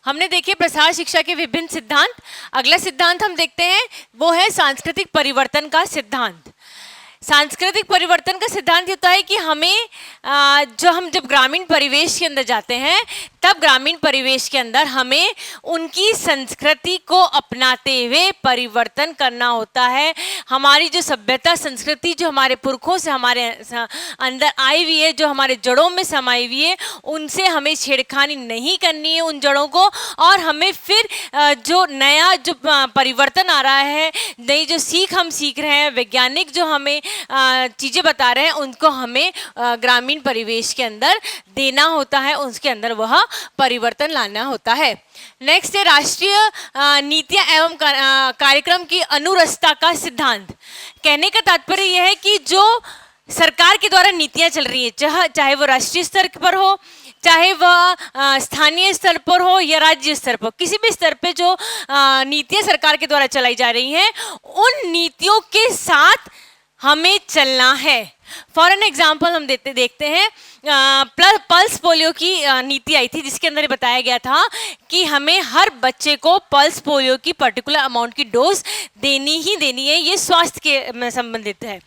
हमने देखे प्रसार शिक्षा के विभिन्न सिद्धांत। अगला सिद्धांत हम देखते हैं वो है सांस्कृतिक परिवर्तन का सिद्धांत। सांस्कृतिक परिवर्तन का सिद्धांत होता है कि हमें हम जब ग्रामीण परिवेश के अंदर जाते हैं तब ग्रामीण परिवेश के अंदर हमें उनकी संस्कृति को अपनाते हुए परिवर्तन करना होता है। हमारी जो सभ्यता संस्कृति जो हमारे पुरखों से हमारे अंदर आई हुई है, जो हमारे जड़ों में समाई हुई है, उनसे हमें छेड़खानी नहीं करनी है उन जड़ों को। और हमें फिर जो नया जो परिवर्तन आ रहा है, नई जो सीख हम सीख रहे हैं, वैज्ञानिक जो हमें चीज़ें बता रहे हैं, उनको हमें ग्रामीण परिवेश के अंदर देना होता है, उसके अंदर वह परिवर्तन लाना होता है। नेक्स्ट है राष्ट्रीय नीतियां एवं कार्यक्रम की अनुरसता का सिद्धांत। कहने का तात्पर्य यह है कि जो सरकार के द्वारा नीतियां चल रही है, चाहे वो राष्ट्रीय स्तर पर हो, चाहे वह स्थानीय स्तर पर हो या राज्य स्तर पर, किसी भी स्तर पे जो नीतियां सरकार के द्वारा चलाई जा रही हैं, उन नीतियों के साथ हमें चलना है। फॉर एन एग्जाम्पल हम देखते हैं पल्स पोलियो की नीति आई थी, जिसके अंदर बताया गया था कि हमें हर बच्चे को पल्स पोलियो की पर्टिकुलर अमाउंट की डोज देनी ही देनी है। ये स्वास्थ्य के संबंधित है।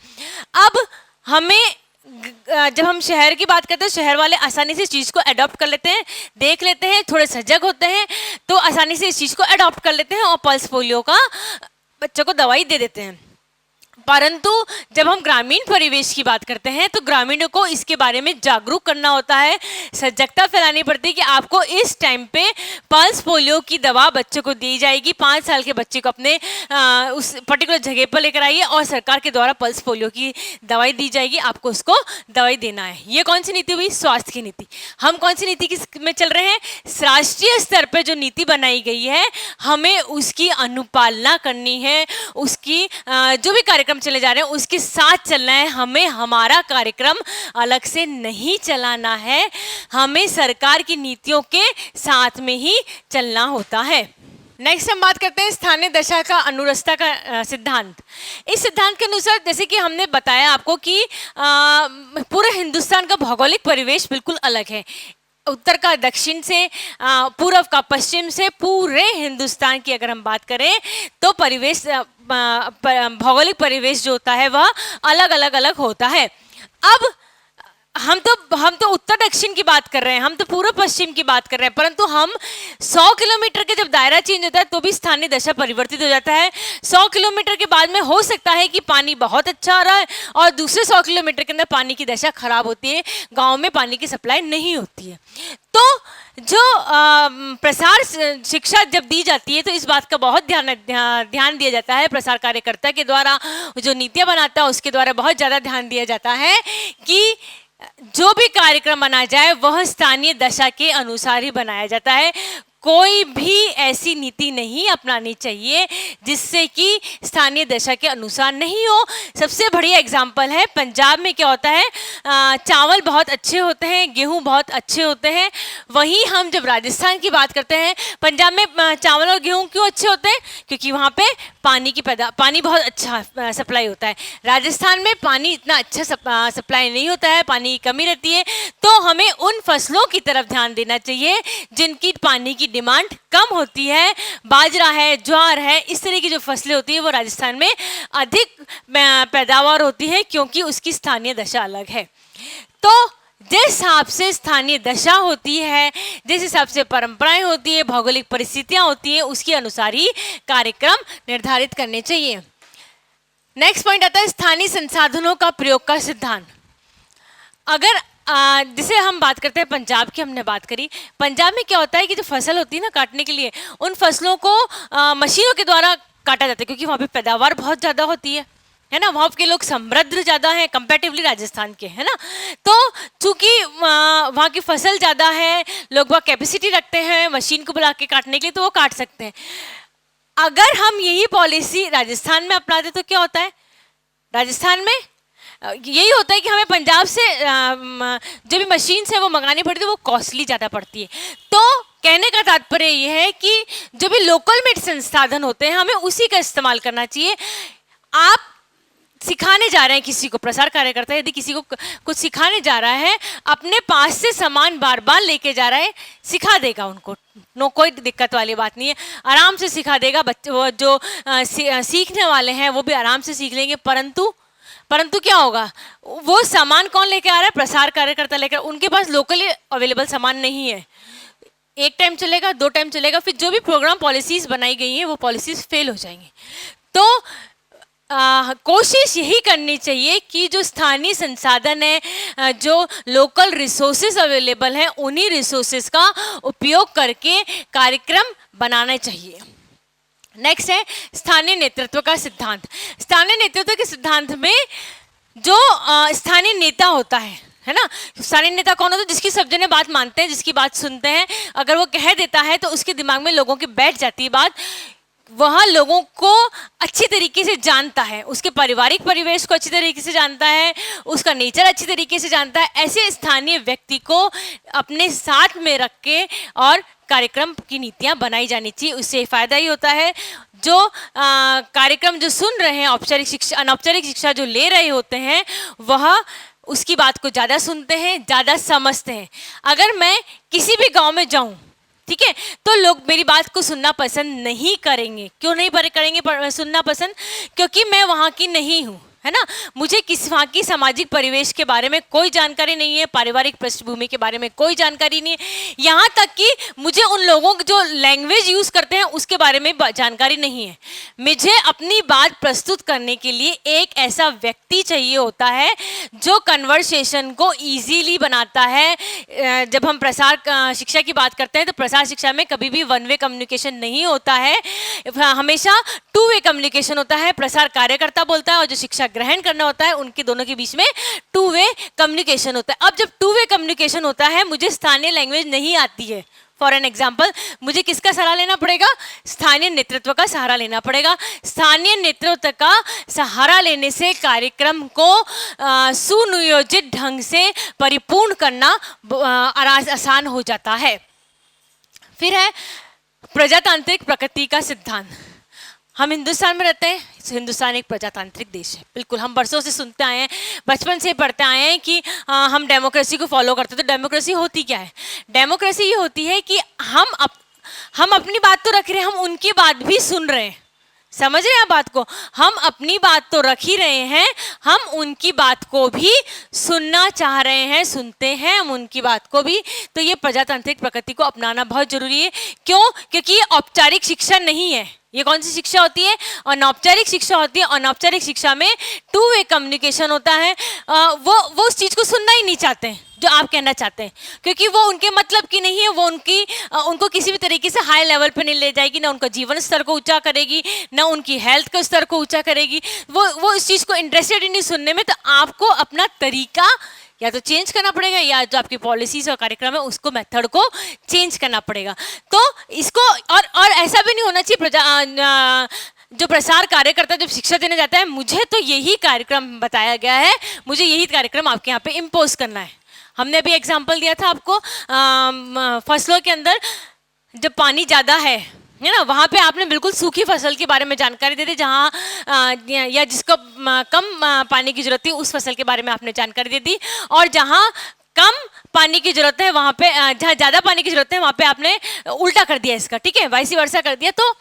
अब हमें जब हम शहर की बात करते हैं, शहर वाले आसानी से इस चीज़ को अडॉप्ट कर लेते हैं, देख लेते हैं, थोड़े सजग होते हैं, तो आसानी से इस चीज़ को अडॉप्ट कर लेते हैं और पल्स पोलियो का बच्चों को दवाई दे देते हैं। परंतु जब हम ग्रामीण परिवेश की बात करते हैं तो ग्रामीणों को इसके बारे में जागरूक करना होता है, सजगता फैलानी पड़ती है कि आपको इस टाइम पे पल्स पोलियो की दवा बच्चों को दी जाएगी। 5 साल के बच्चे को अपने उस पर्टिकुलर जगह पर लेकर आइए और सरकार के द्वारा पल्स पोलियो की दवाई दी जाएगी, आपको उसको दवाई देना है। ये कौन सी नीति हुई? स्वास्थ्य की नीति। हम कौन सी नीति में चल रहे हैं? राष्ट्रीय स्तर पर जो नीति बनाई गई है, हमें उसकी अनुपालना करनी है, उसकी जो भी कार्यक्रम चले जा रहे हैं उसके साथ चलना है। हमें हमारा कार्यक्रम अलग से नहीं चलाना है, हमें सरकार की नीतियों के साथ में ही चलना होता है। नेक्स्ट हम बात करते हैं स्थानीय दशा का अनुरसता का सिद्धांत। इस सिद्धांत के अनुसार, जैसे कि हमने बताया आपको कि पूरे हिंदुस्तान का भौगोलिक परिवेश बिल्कुल अलग है। उत्तर का दक्षिण से, पूर्व का पश्चिम से, पूरे हिंदुस्तान की अगर हम बात करें तो परिवेश, भौगोलिक परिवेश जो होता है वह अलग अलग होता है। अब हम तो उत्तर दक्षिण की बात कर रहे हैं, हम तो पूर्व पश्चिम की बात कर रहे हैं, परंतु हम 100 किलोमीटर के जब दायरा चेंज होता है तो भी स्थानीय दशा परिवर्तित हो जाता है। 100 किलोमीटर के बाद में हो सकता है कि पानी बहुत अच्छा आ रहा है और दूसरे 100 किलोमीटर के अंदर पानी की दशा खराब होती है, गाँव में पानी की सप्लाई नहीं होती है। तो जो प्रसार शिक्षा जब दी जाती है तो इस बात का बहुत ध्यान दिया जाता है, प्रसार कार्यकर्ता के द्वारा, जो नीतियाँ बनाता है उसके द्वारा बहुत ज़्यादा ध्यान दिया जाता है कि जो भी कार्यक्रम बनाया जाए वह स्थानीय दशा के अनुसार ही बनाया जाता है। कोई भी ऐसी नीति नहीं अपनानी चाहिए जिससे कि स्थानीय दशा के अनुसार नहीं हो। सबसे बढ़िया एग्जाम्पल है पंजाब में क्या होता है, चावल बहुत अच्छे होते हैं, गेहूं बहुत अच्छे होते हैं। वहीं हम जब राजस्थान की बात करते हैं, पंजाब में चावल और गेहूं क्यों अच्छे होते हैं? क्योंकि वहाँ पे पानी बहुत अच्छा सप्लाई होता है। राजस्थान में पानी इतना अच्छा सप्लाई नहीं होता है, पानी की कमी रहती है। तो हमें उन फसलों की तरफ ध्यान देना चाहिए जिनकी पानी की डिमांड कम होती है। बाजरा है, ज्वार है, इस तरह की जो फसलें होती है वो राजस्थान में अधिक पैदावार होती है क्योंकि उसकी स्थानीय दशा अलग है। तो जिस हिसाब से स्थानीय दशा होती है, जिस हिसाब से परंपराएं होती है, भौगोलिक परिस्थितियां होती है, उसके अनुसार ही कार्यक्रम निर्धारित करने चाहिए। नेक्स्ट पॉइंट आता है स्थानीय संसाधनों का प्रयोग का सिद्धांत। अगर जिसे हम बात करते हैं पंजाब की, हमने बात करी, पंजाब में क्या होता है कि जो फसल होती है ना काटने के लिए, उन फसलों को मशीनों के द्वारा काटा जाता है क्योंकि वहाँ पे पैदावार बहुत ज़्यादा होती है ना। वहाँ के लोग समृद्ध ज़्यादा हैं कंपैरेटिवली राजस्थान के, है ना। तो चूँकि वहाँ की फसल ज़्यादा है, लोग वहाँ कैपेसिटी रखते हैं मशीन को बुला के काटने के लिए, तो वो काट सकते हैं। अगर हम यही पॉलिसी राजस्थान में अपनाते तो क्या होता है? राजस्थान में यही होता है कि हमें पंजाब से जो भी मशीन्स है वो मंगानी पड़ती है, वो कॉस्टली ज़्यादा पड़ती है। तो कहने का तात्पर्य ये है कि जो भी लोकल मेड संसाधन होते हैं हमें उसी का इस्तेमाल करना चाहिए। आप सिखाने जा रहे हैं किसी को, प्रसार कार्यकर्ता यदि किसी को कुछ सिखाने जा रहा है, अपने पास से सामान बार बार लेके जा रहा है, सिखा देगा उनको, नो कोई दिक्कत वाली बात नहीं है, आराम से सिखा देगा। बच्चे वो जो सीखने वाले हैं वो भी आराम से सीख लेंगे। परंतु क्या होगा, वो सामान कौन लेके आ रहा है, प्रसार कार्यकर्ता लेकर, उनके पास लोकली अवेलेबल सामान नहीं है। एक टाइम चलेगा, 2 टाइम चलेगा, फिर जो भी प्रोग्राम पॉलिसीज बनाई गई हैं वो पॉलिसीज फेल हो जाएंगी। तो कोशिश यही करनी चाहिए कि जो स्थानीय संसाधन है, जो लोकल रिसोर्सेज अवेलेबल हैं, उन्हीं रिसोर्सेज का उपयोग करके कार्यक्रम बनाना चाहिए। नेक्स्ट है स्थानीय नेतृत्व का सिद्धांत। स्थानीय नेतृत्व के सिद्धांत में जो स्थानीय नेता होता है ना, स्थानीय नेता कौन होता है, जिसकी सब जने बात मानते हैं, जिसकी बात सुनते हैं, अगर वो कह देता है तो उसके दिमाग में लोगों की बैठ जाती है बात, वह लोगों को अच्छी तरीके से जानता है, उसके पारिवारिक परिवेश को अच्छी तरीके से जानता है, उसका नेचर अच्छी तरीके से जानता है। ऐसे स्थानीय व्यक्ति को अपने साथ में रख के और कार्यक्रम की नीतियां बनाई जानी चाहिए। उससे फायदा ही होता है, जो कार्यक्रम जो सुन रहे हैं, औपचारिक शिक्षा अनौपचारिक शिक्षा जो ले रहे होते हैं, वह उसकी बात को ज़्यादा सुनते हैं, ज़्यादा समझते हैं। अगर मैं किसी भी गांव में जाऊं, ठीक है, तो लोग मेरी बात को सुनना पसंद नहीं करेंगे। क्यों नहीं करेंगे सुनना पसंद? क्योंकि मैं वहाँ की नहीं हूँ, है ना, मुझे वहाँ की सामाजिक परिवेश के बारे में कोई जानकारी नहीं है, पारिवारिक पृष्ठभूमि के बारे में कोई जानकारी नहीं है, यहाँ तक कि मुझे उन लोगों जो लैंग्वेज यूज़ करते हैं उसके बारे में जानकारी नहीं है। मुझे अपनी बात प्रस्तुत करने के लिए एक ऐसा व्यक्ति चाहिए होता है जो कन्वर्सेशन को ईजीली बनाता है। जब हम प्रसार शिक्षा की बात करते हैं तो प्रसार शिक्षा में कभी भी 1 वे कम्युनिकेशन नहीं होता है, हमेशा 2 वे कम्युनिकेशन होता है। प्रसार कार्यकर्ता बोलता है और जो शिक्षा ग्रहण करना होता है, उनके दोनों के बीच में 2 वे कम्युनिकेशन होता है। अब जब 2 वे कम्युनिकेशन होता है, मुझे स्थानीय लैंग्वेज नहीं आती है, फॉर एन एग्जाम्पल, मुझे किसका सहारा लेना पड़ेगा? स्थानीय नेतृत्व का सहारा लेना पड़ेगा। स्थानीय नेतृत्व का सहारा लेने से कार्यक्रम को सुनियोजित ढंग से परिपूर्ण करना आसान हो जाता है। फिर है प्रजातांत्रिक प्रकृति का सिद्धांत। हम हिंदुस्तान में रहते हैं, हिंदुस्तान एक प्रजातांत्रिक देश है, बिल्कुल। हम बरसों से सुनते आए हैं, बचपन से पढ़ते आए हैं कि हम डेमोक्रेसी को फॉलो करते हैं। तो डेमोक्रेसी होती क्या है? डेमोक्रेसी ये होती है कि हम अपनी बात तो रख रहे हैं, हम उनकी बात भी सुन रहे हैं। समझ रहे हैं आप बात को? हम अपनी बात तो रख ही रहे हैं, हम उनकी बात को भी सुनना चाह रहे हैं, सुनते हैं हम उनकी बात को भी। तो ये प्रजातांत्रिक प्रकृति को अपनाना बहुत जरूरी है। क्यों? क्योंकि ये औपचारिक शिक्षा नहीं है। ये कौन सी शिक्षा होती है? अनौपचारिक शिक्षा होती है। अनौपचारिक शिक्षा में 2 वे कम्युनिकेशन होता है। वो उस चीज़ को सुनना ही नहीं चाहते हैं जो आप कहना चाहते हैं, क्योंकि वो उनके मतलब की नहीं है। वो उनको किसी भी तरीके से हाई लेवल पे नहीं ले जाएगी, ना उनका जीवन स्तर को ऊंचा करेगी, ना उनकी हेल्थ के स्तर को ऊंचा करेगी। वो इस चीज़ को इंटरेस्टेड ही नहीं सुनने में। तो आपको अपना तरीका या तो चेंज करना पड़ेगा, या जो आपकी पॉलिसीज और कार्यक्रम है उसको मेथड को चेंज करना पड़ेगा। तो इसको और ऐसा भी नहीं होना चाहिए जो प्रसार कार्यकर्ता जब शिक्षा देने जाता है, मुझे तो यही कार्यक्रम बताया गया है, मुझे यही कार्यक्रम आपके यहाँ पे इम्पोज करना है। हमने अभी एग्जाम्पल दिया था आपको, फसलों के अंदर जब पानी ज़्यादा है ना, वहाँ पे आपने बिल्कुल सूखी फसल के बारे में जानकारी दे दी, जहाँ या जिसको कम पानी की जरूरत थी उस फसल के बारे में आपने जानकारी दे दी। और जहाँ कम पानी की जरूरत है वहाँ पे, जहाँ ज़्यादा पानी की जरूरत है वहाँ पे आपने उल्टा कर दिया इसका, ठीक है, वाइस वर्सा कर दिया। तो